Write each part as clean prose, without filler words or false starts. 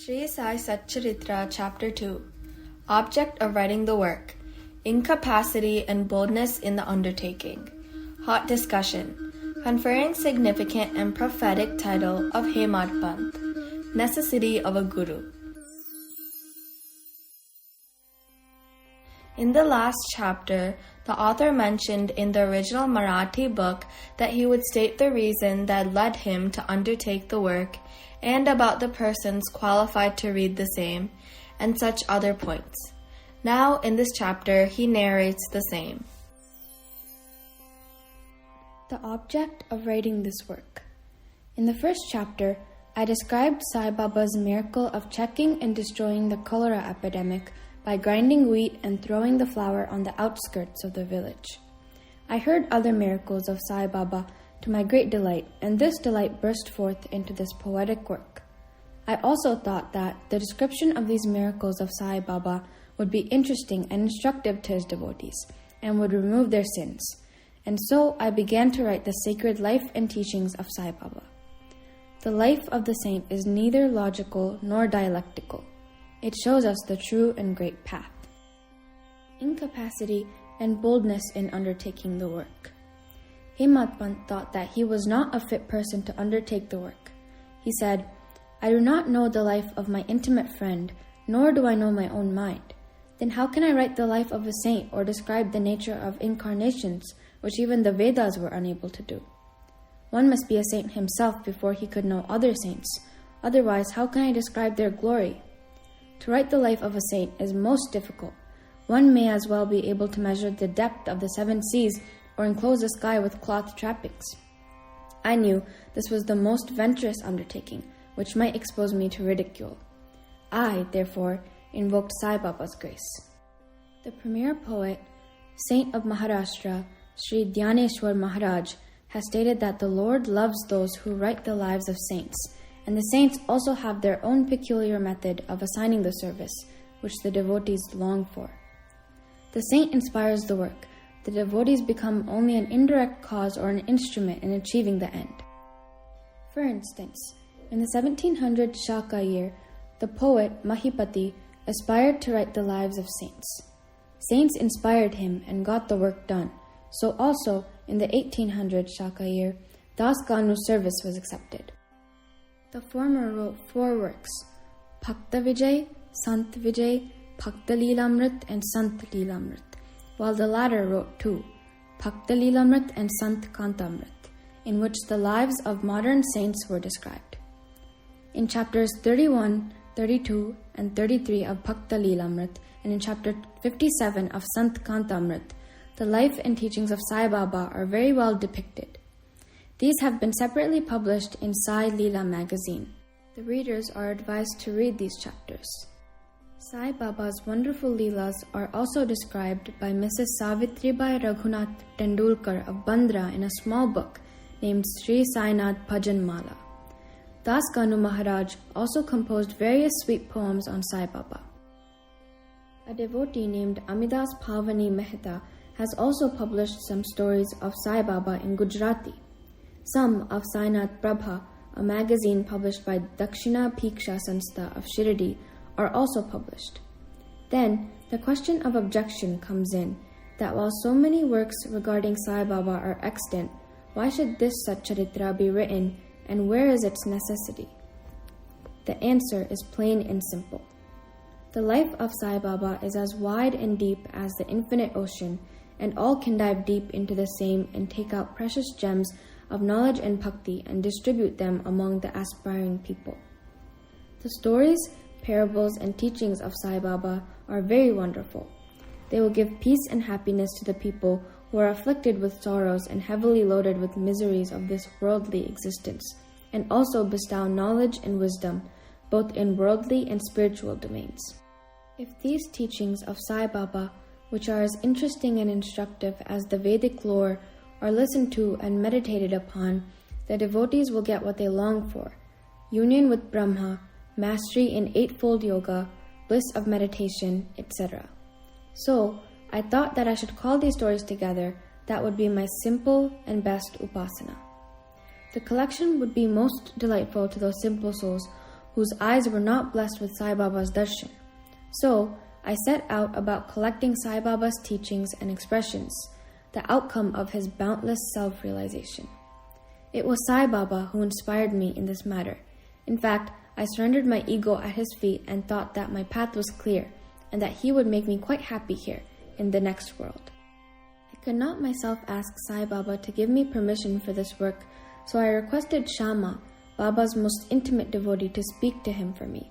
Sri Sai Satcharitra, Chapter 2. Object of writing the work: incapacity and boldness in the undertaking. Hot discussion. Conferring significant and prophetic title of Hemad Panth. Necessity of a Guru. In the last chapter, the author mentioned in the original Marathi book that he would state the reason that led him to undertake the work and about the persons qualified to read the same, and such other points. Now, in this chapter, he narrates the same. The object of writing this work. In the first chapter, I described Sai Baba's miracle of checking and destroying the cholera epidemic by grinding wheat and throwing the flour on the outskirts of the village. I heard other miracles of Sai Baba to my great delight, and this delight burst forth into this poetic work. I also thought that the description of these miracles of Sai Baba would be interesting and instructive to his devotees, and would remove their sins. And so I began to write the sacred life and teachings of Sai Baba. The life of the saint is neither logical nor dialectical. It shows us the true and great path. Incapacity and boldness in undertaking the work. Hemad Panth thought that he was not a fit person to undertake the work. He said, "I do not know the life of my intimate friend, nor do I know my own mind. Then how can I write the life of a saint or describe the nature of incarnations, which even the Vedas were unable to do? One must be a saint himself before he could know other saints. Otherwise, how can I describe their glory? To write the life of a saint is most difficult. One may as well be able to measure the depth of the 7 seas or enclose the sky with cloth trappings." I knew this was the most venturous undertaking, which might expose me to ridicule. I, therefore, invoked Sai Baba's grace. The premier poet, saint of Maharashtra, Sri Dhyaneshwar Maharaj, has stated that the Lord loves those who write the lives of saints, and the saints also have their own peculiar method of assigning the service, which the devotees long for. The saint inspires the work. The devotees become only an indirect cause or an instrument in achieving the end. For instance, in the 1700 Shaka year, the poet Mahipati aspired to write the lives of saints. Saints inspired him and got the work done. So also, in the 1800 Shaka year, Das Ganu's service was accepted. The former wrote 4 works: Bhakta Vijay, Sant Vijay, Bhakta Lilamrit, and Sant Lilamrit, while the latter wrote 2, Bhakta Lilamrit and Sant Kantamrit, in which the lives of modern saints were described. In chapters 31, 32, and 33 of Bhakta Lilamrit, and in chapter 57 of Sant Kantamrit, the life and teachings of Sai Baba are very well depicted. These have been separately published in Sai Leela magazine. The readers are advised to read these chapters. Sai Baba's wonderful Leelas are also described by Mrs. Savitribai Raghunath Tendulkar of Bandra in a small book named Sri Sai Bhajan Mala. Das Ganu Maharaj also composed various sweet poems on Sai Baba. A devotee named Amidas Pavani Mehta has also published some stories of Sai Baba in Gujarati. Some of Sainath Prabha, a magazine published by Dakshina Piksha Sanstha of Shirdi, are also published. Then, the question of objection comes in, that while so many works regarding Sai Baba are extant, why should this Satcharitra be written, and where is its necessity? The answer is plain and simple. The life of Sai Baba is as wide and deep as the infinite ocean, and all can dive deep into the same and take out precious gems of knowledge and bhakti and distribute them among the aspiring people. The stories, parables, and teachings of Sai Baba are very wonderful. They will give peace and happiness to the people who are afflicted with sorrows and heavily loaded with miseries of this worldly existence, and also bestow knowledge and wisdom, both in worldly and spiritual domains. If these teachings of Sai Baba, which are as interesting and instructive as the Vedic lore, are listened to and meditated upon, the devotees will get what they long for: union with Brahma, mastery in 8-fold yoga, bliss of meditation, etc. So, I thought that I should call these stories together. That would be my simple and best upasana. The collection would be most delightful to those simple souls whose eyes were not blessed with Sai Baba's darshan. So, I set out about collecting Sai Baba's teachings and expressions, the outcome of his boundless self-realization. It was Sai Baba who inspired me in this matter. In fact, I surrendered my ego at his feet and thought that my path was clear and that he would make me quite happy here in the next world. I could not myself ask Sai Baba to give me permission for this work, so I requested Shama, Baba's most intimate devotee, to speak to him for me.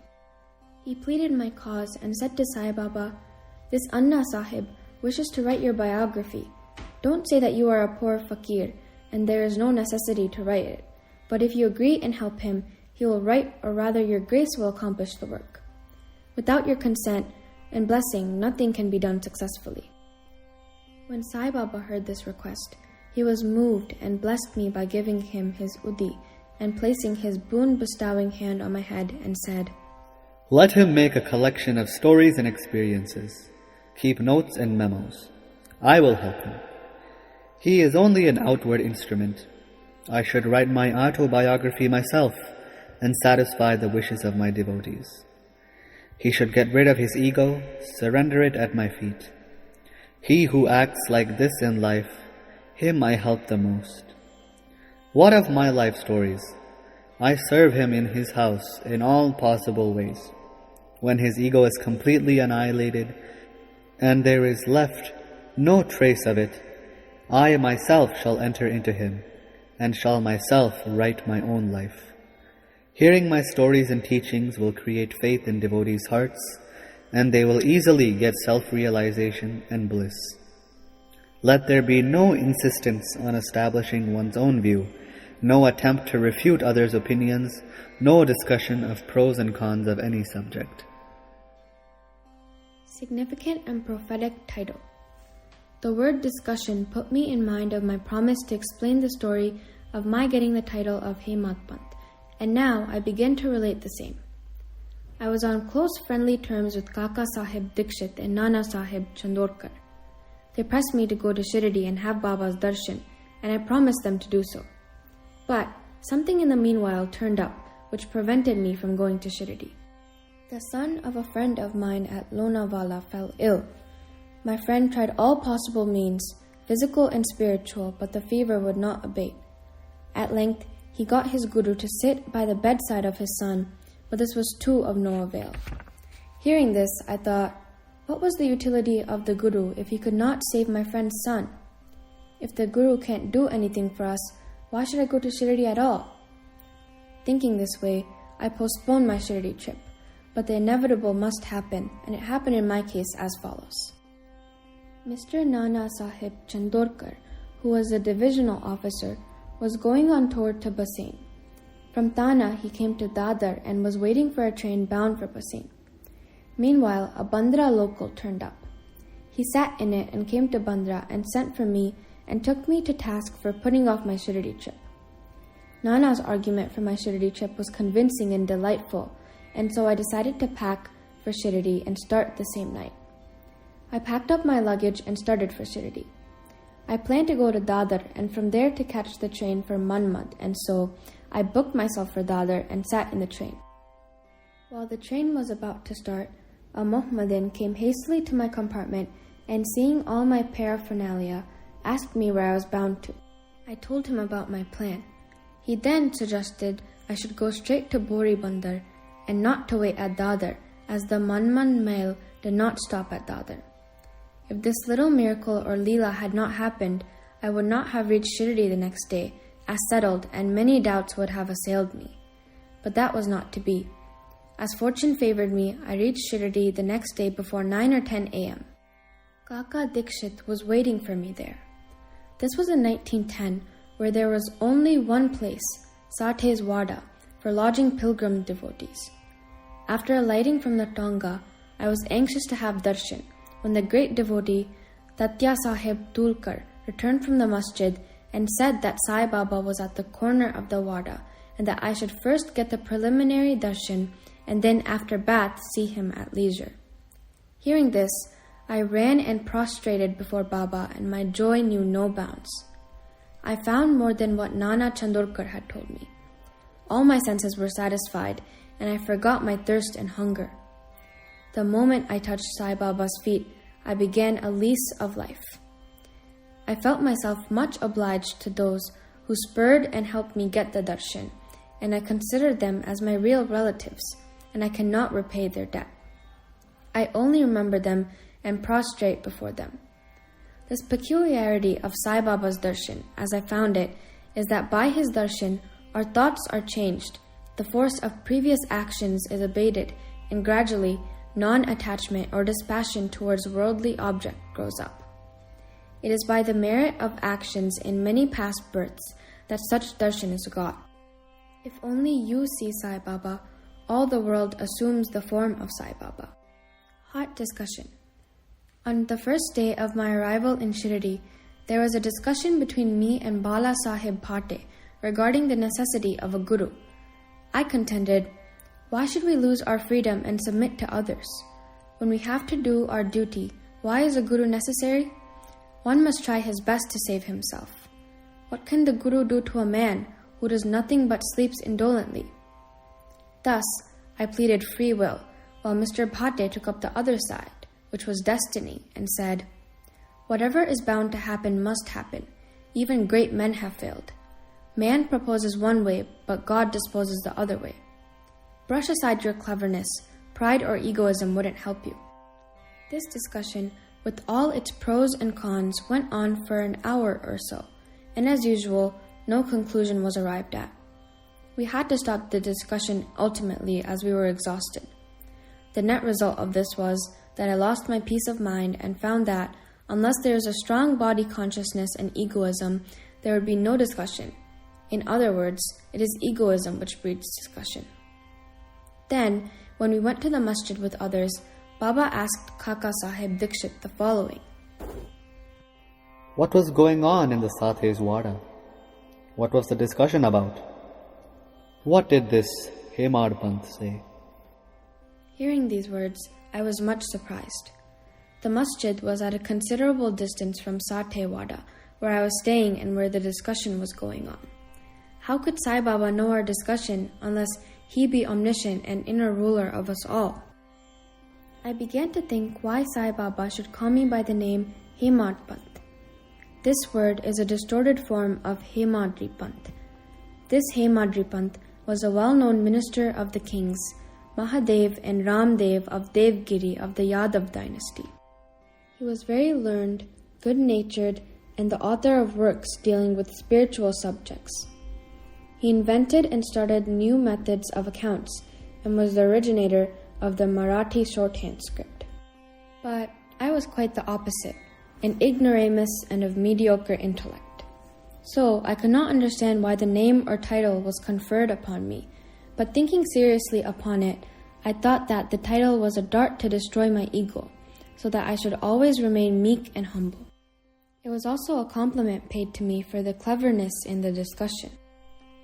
He pleaded my cause and said to Sai Baba, "This Anna Sahib wishes to write your biography. Don't say that you are a poor fakir and there is no necessity to write it. But if you agree and help him, he will write, or rather your grace will accomplish the work. Without your consent and blessing, nothing can be done successfully." When Sai Baba heard this request, he was moved and blessed me by giving him his udi and placing his boon-bestowing hand on my head and said, "Let him make a collection of stories and experiences. Keep notes and memos. I will help him. He is only an outward instrument. I should write my autobiography myself and satisfy the wishes of my devotees. He should get rid of his ego, surrender it at my feet. He who acts like this in life, him I help the most. What of my life stories? I serve him in his house in all possible ways. When his ego is completely annihilated and there is left no trace of it, I myself shall enter into him and shall myself write my own life. Hearing my stories and teachings will create faith in devotees' hearts, and they will easily get self-realization and bliss. Let there be no insistence on establishing one's own view, no attempt to refute others' opinions, no discussion of pros and cons of any subject." Significant and prophetic title. The word discussion put me in mind of my promise to explain the story of my getting the title of Hemat Pant, and now I begin to relate the same. I was on close friendly terms with Kaka Sahib Dikshit and Nana Sahib Chandorkar. They pressed me to go to Shirdi and have Baba's darshan, and I promised them to do so. But something in the meanwhile turned up, which prevented me from going to Shirdi. The son of a friend of mine at Lonavala fell ill. My friend tried all possible means, physical and spiritual, but the fever would not abate. At length, he got his guru to sit by the bedside of his son, but this was too of no avail. Hearing this, I thought, what was the utility of the guru if he could not save my friend's son? If the guru can't do anything for us, why should I go to Shirdi at all? Thinking this way, I postponed my Shirdi trip, but the inevitable must happen, and it happened in my case as follows. Mr. Nana Sahib Chandorkar, who was a divisional officer, was going on tour to Bassein. From Thana, he came to Dadar and was waiting for a train bound for Bassein. Meanwhile, a Bandra local turned up. He sat in it and came to Bandra and sent for me and took me to task for putting off my Shirdi trip. Nana's argument for my Shirdi trip was convincing and delightful, and so I decided to pack for Shirdi and start the same night. I packed up my luggage and started for Shirdi. I planned to go to Dadar and from there to catch the train for Manmad, and so I booked myself for Dadar and sat in the train. While the train was about to start, a Mohammedan came hastily to my compartment and, seeing all my paraphernalia, asked me where I was bound to. I told him about my plan. He then suggested I should go straight to Bori Bandar and not to wait at Dadar, as the Manman mail did not stop at Dadar. If this little miracle or Leela had not happened, I would not have reached Shirdi the next day, as settled, and many doubts would have assailed me. But that was not to be. As fortune favored me, I reached Shirdi the next day before 9 or 10 a.m. Kaka Dikshit was waiting for me there. This was in 1910, where there was only one place, Sate's Wada, for lodging pilgrim devotees. After alighting from the Tonga, I was anxious to have darshan, when the great devotee Tatya Sahib Tulkar returned from the masjid and said that Sai Baba was at the corner of the Wada and that I should first get the preliminary darshan and then after bath see him at leisure. Hearing this, I ran and prostrated before Baba, and my joy knew no bounds. I found more than what Nana Chandorkar had told me. All my senses were satisfied, and I forgot my thirst and hunger. The moment I touched Sai Baba's feet, I began a lease of life. I felt myself much obliged to those who spurred and helped me get the darshan, and I considered them as my real relatives, and I cannot repay their debt. I only remember them and prostrate before them. This peculiarity of Sai Baba's darshan, as I found it, is that by his darshan, our thoughts are changed, the force of previous actions is abated, and gradually, non-attachment or dispassion towards worldly object grows up. It is by the merit of actions in many past births that such darshan is got. If only you see Sai Baba, all the world assumes the form of Sai Baba. Hot discussion. On the first day of my arrival in Shirdi, there was a discussion between me and Bala Sahib Phate regarding the necessity of a guru. I contended, why should we lose our freedom and submit to others? When we have to do our duty, why is a guru necessary? One must try his best to save himself. What can the guru do to a man who does nothing but sleeps indolently? Thus, I pleaded free will, while Mr. Phate took up the other side, which was destiny, and said, whatever is bound to happen must happen. Even great men have failed. Man proposes one way, but God disposes the other way. Brush aside your cleverness. Pride or egoism wouldn't help you. This discussion, with all its pros and cons, went on for an hour or so, and as usual, no conclusion was arrived at. We had to stop the discussion ultimately as we were exhausted. The net result of this was that I lost my peace of mind and found that, unless there is a strong body consciousness and egoism, there would be no discussion. In other words, it is egoism which breeds discussion. Then, when we went to the masjid with others, Baba asked Kaka Sahib Dikshit the following. What was going on in the Sathe's Wada? What was the discussion about? What did this Hemad Panth say? Hearing these words, I was much surprised. The masjid was at a considerable distance from Sathe Wada, where I was staying and where the discussion was going on. How could Sai Baba know our discussion unless he be omniscient and inner ruler of us all? I began to think why Sai Baba should call me by the name Hemad Panth. This word is a distorted form of Hemadri Panth. This Hemadri Panth was a well-known minister of the kings, Mahadev and Ramdev of Devgiri of the Yadav dynasty. He was very learned, good-natured, and the author of works dealing with spiritual subjects. He invented and started new methods of accounts and was the originator of the Marathi shorthand script. But I was quite the opposite, an ignoramus and of mediocre intellect. So I could not understand why the name or title was conferred upon me, but thinking seriously upon it, I thought that the title was a dart to destroy my ego, so that I should always remain meek and humble. It was also a compliment paid to me for the cleverness in the discussion.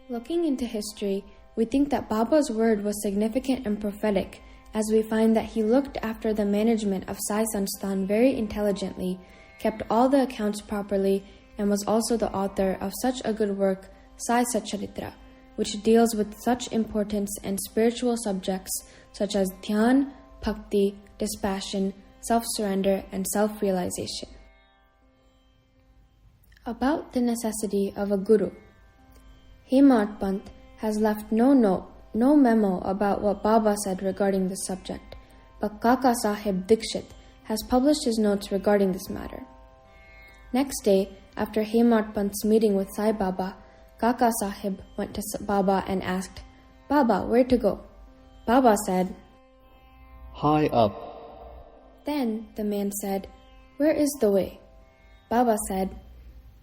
Looking into history, we think that Baba's word was significant and prophetic, as we find that he looked after the management of Sai Sansthan very intelligently, kept all the accounts properly, and was also the author of such a good work, Sai Satcharitra, which deals with such importance and spiritual subjects such as dhyan, bhakti, dispassion, self-surrender, and self-realization. About the necessity of a guru. Hemad Panth has left no note, no memo about what Baba said regarding this subject, but Kaka Sahib Dikshit has published his notes regarding this matter. Next day, after Hemad Panth's meeting with Sai Baba, Kaka Sahib went to Baba and asked, Baba, where to go? Baba said, High up. Then the man said, Where is the way? Baba said,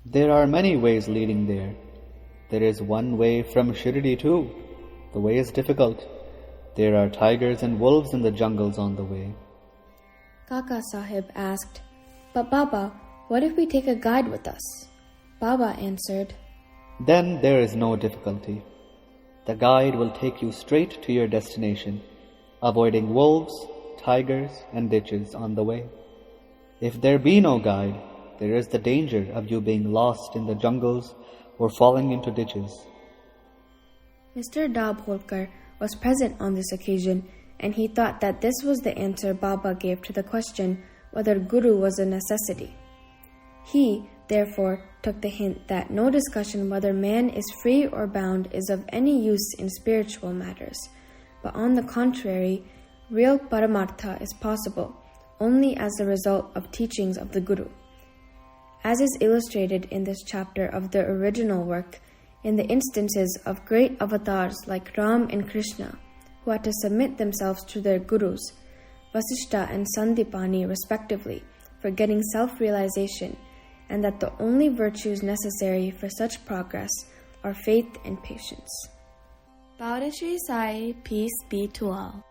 There are many ways leading there. There is one way from Shirdi too. The way is difficult. There are tigers and wolves in the jungles on the way. Kaka Sahib asked, But Baba, what if we take a guide with us? Baba answered, Then there is no difficulty. The guide will take you straight to your destination, avoiding wolves, tigers, and ditches on the way. If there be no guide, there is the danger of you being lost in the jungles or falling into ditches. Mr. Dabholkar was present on this occasion, and he thought that this was the answer Baba gave to the question whether Guru was a necessity. He, therefore, took the hint that no discussion whether man is free or bound is of any use in spiritual matters, but on the contrary, real Paramartha is possible only as a result of teachings of the Guru. As is illustrated in this chapter of the original work, in the instances of great avatars like Ram and Krishna, who had to submit themselves to their gurus, Vasishtha and Sandipani respectively, for getting self-realization, and that the only virtues necessary for such progress are faith and patience. Bow to Sri Sai, peace be to all.